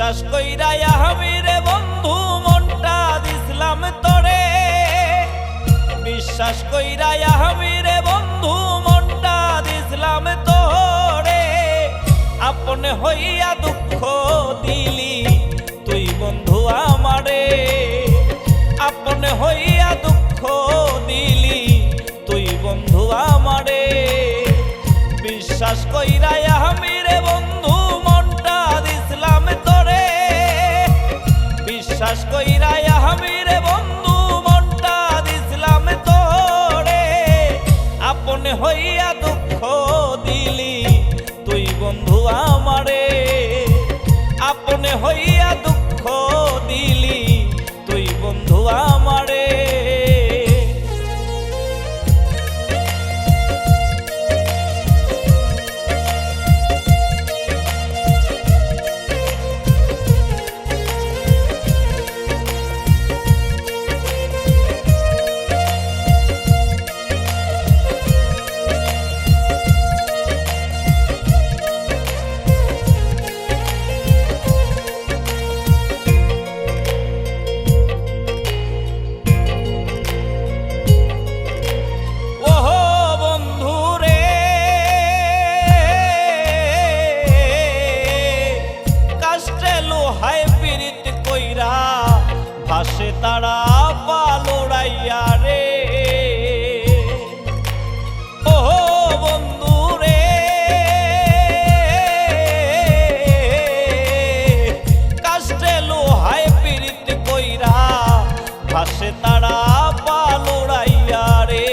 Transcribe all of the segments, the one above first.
বিশ্বাস কইরা আমি রে বন্ধু মনটা দিছিলাম তোরে, বিশ্বাস কইরা আমি রে বন্ধু মনটা দিছিলাম তোরে, আপনে হইয়া দুঃখ দিলি তুই বন্ধু আমারে, আপনে হইয়া দুঃখ দিলি তুই বন্ধু আমারে। বিশ্বাস কইরা আমি রে বন্ধু মনটা দিছিলাম তোরে, বিশ্বাস কইরা আমি রে বন্ধু মনটা দিছিলাম তোরে, আপনে হইয়া দুঃখ দিলি তুই বন্ধু আমারে, আপনে হইয়া দুঃখ দিলি তুই বন্ধু আমারে। ভাসে তারা পালোড়াইয়া রে, ও বন্ধু রে, কাষ্টে লোহায় পীড়িত কইরা ভাসে তারা পালোড়াইয়া রে,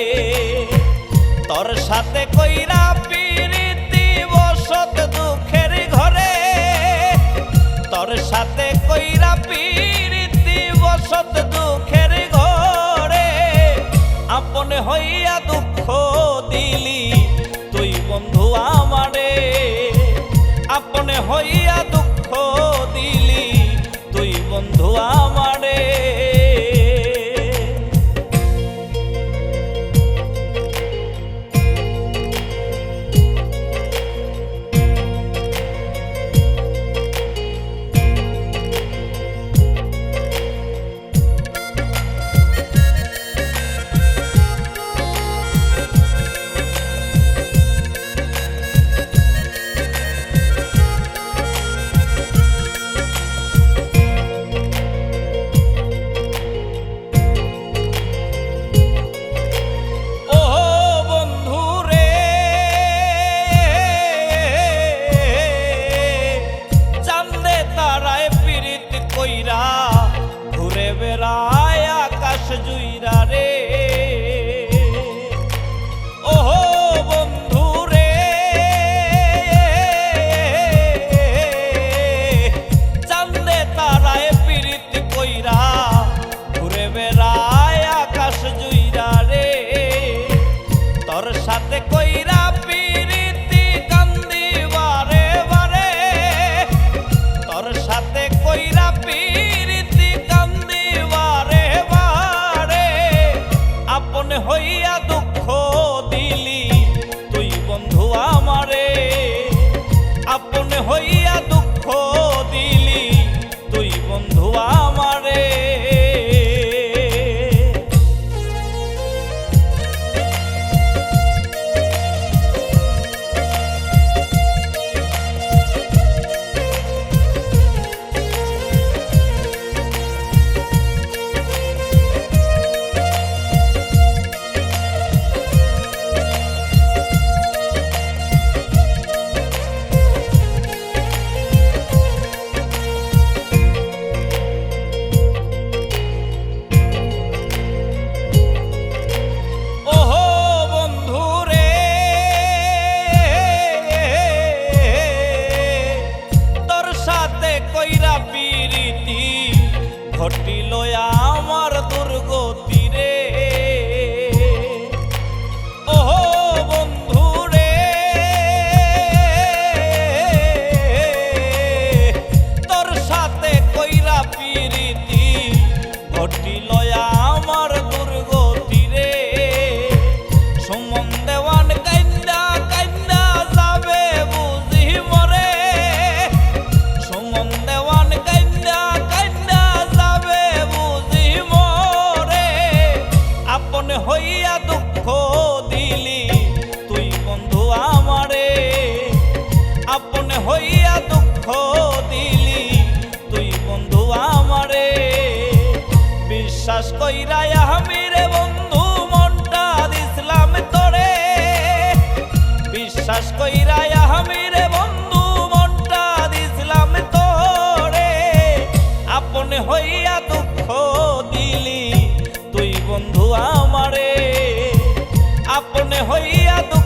তোর সাথে কইরা পীড়িতি বসত দুঃখের ঘরে, তোর সাথে কইরা বসত দুঃখের ঘরে, আপনে হইয়া দুঃখ দিলি তুই বন্ধু আমারে, আপনে হইয়া দুঃখ দিলি তুই বন্ধু আমারে। ঘুরে বেড়ায় আকাশ জুইরা রে, ও বন্ধু রে, চান্দে তারায় পীড়িত কইরা ঘুরে বেড়ায় আকাশ জুইরা রে, তোর সাথে কইরা পীড়িতি কান্দি বারে বারে, তোর সাথে কইরা আপনে হইয়া দুঃখ দিলি তুই বন্ধু আমারে, আপনে হইয়া দুঃখ দিলি তুই বন্ধু আমারে। ঘটিল আমার দুর্গতি রে, ও বন্ধু রে, তোর সাথে কইরা পীড়িতি ঘটিল আমার দুর্গতি রে, সুমন দেওয়ান কাইন্দা কাইন্দা যাবে বুঝি মরে, সুমন দেওয়ান হইয়া দুঃখ দিলি তুই বন্ধু আমারে, আপন হইয়া দুঃখ